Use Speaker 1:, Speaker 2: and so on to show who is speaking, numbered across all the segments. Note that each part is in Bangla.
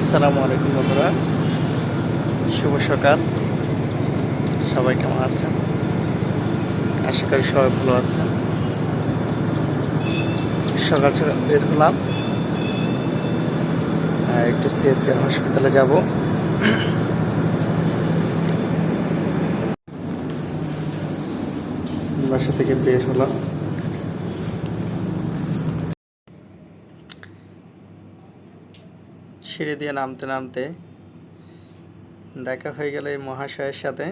Speaker 1: আসসালামু আলাইকুম বন্ধুরা, শুভ সকাল। সবাই কেমন আছেন? আশা করি সবাই ভালো আছেন। সকাল সকাল বের হলাম, একটু সিএসসিআর হসপিটালে যাব। বাসা থেকে বের হলাম, সিঁড়ি দিয়ে নামতে নামতে দেখা হয়ে গেল এই মহাশয়ের সাথে।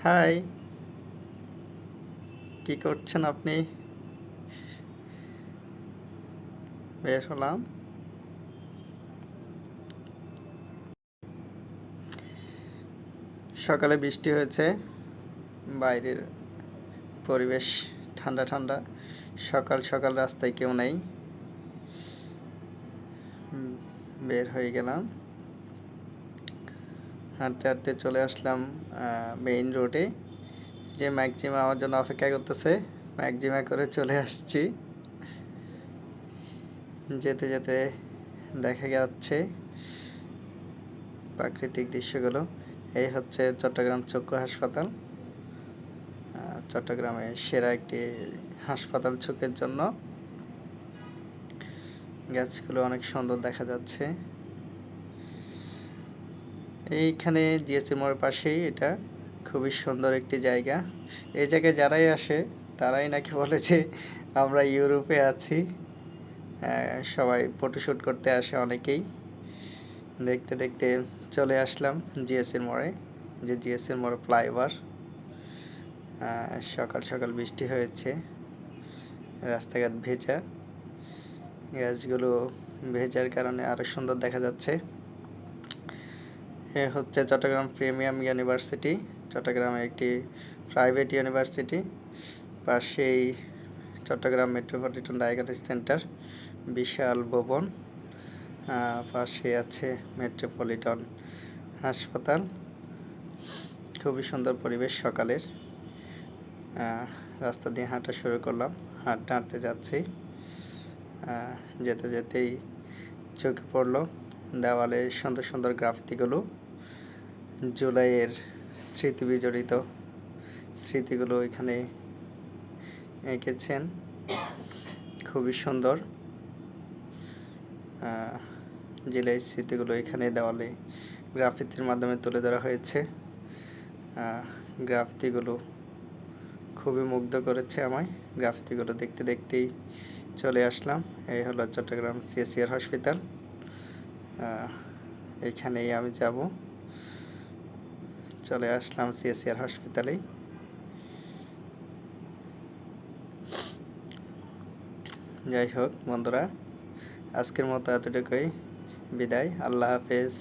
Speaker 1: হাই, কি করছেন আপনি? বের হলাম, সকালে বৃষ্টি হয়েছে, বাইরের পরিবেশ ঠান্ডা ঠান্ডা। সকাল সকাল রাস্তায় কেউ নেই, বের হয়ে গেলাম। হাঁটতে হাঁটতে চলে আসলাম মেইন রোডে। যে ম্যাক্সিমা আমার জন্য অপেক্ষা করতেছে, ম্যাক্সিমা করে চলে আসছি। যেতে যেতে দেখা যাচ্ছে প্রাকৃতিক দৃশ্যগুলো। এই হচ্ছে চট্টগ্রাম চক্ষু হাসপাতাল, চট্টগ্রামে সেরা একটি হাসপাতাল চোখের জন্য। গাছগুলো অনেক সুন্দর দেখা যাচ্ছে। এইখানে জিএসএম মোড়ের পাশেই, এটা খুবই সুন্দর একটি জায়গা। এই জায়গায় যারাই আসে তারাই নাকি বলে যে আমরা ইউরোপে আছি। সবাই ফটোশ্যুট করতে আসে অনেকেই। দেখতে দেখতে চলে আসলাম জিএসএম মোড়ে, যে জিএসএম মোড় ফ্লাইওভার। সকাল সকাল বৃষ্টি হয়েছে, রাস্তাঘাট ভেজা, গাছগুলো ভেজার কারণে আরও সুন্দর দেখা যাচ্ছে। এ হচ্ছে চট্টগ্রাম প্রিমিয়াম ইউনিভার্সিটি, চট্টগ্রামের একটি প্রাইভেট ইউনিভার্সিটি। পাশেই চট্টগ্রাম মেট্রোপলিটন ডায়াগনস্টিক সেন্টার, বিশাল ভবন। পাশে আছে মেট্রোপলিটন হাসপাতাল। খুবই সুন্দর পরিবেশ সকালের। রাস্তা দিয়ে হাঁটা শুরু করলাম, হাঁটতে হাঁটতে যাচ্ছি। যেতে যেতেই চোখে পড়লো দেওয়ালে সুন্দর সুন্দর গ্রাফিতিগুলো। জুলাইয়ের স্মৃতি বিজড়িত স্মৃতিগুলো এখানে এঁকেছেন, খুবই সুন্দর। জুলাইয়ের স্মৃতিগুলো এখানে দেওয়ালে গ্রাফিতির মাধ্যমে তুলে ধরা হয়েছে। গ্রাফিতিগুলো খুবই মুগ্ধ করেছে আমায়। গ্রাফিতিগুলো দেখতে দেখতেই চলে আসলাম। এই হলো চট্টগ্রাম সিএসসিআর হসপিটাল। এইখানেই আমি যাব। চলে আসলাম সিএসসিআর হসপিটালেই। যাই হোক বন্ধুরা, আজকের মতো এতটুকুই। বিদায়, আল্লাহ হাফেজ।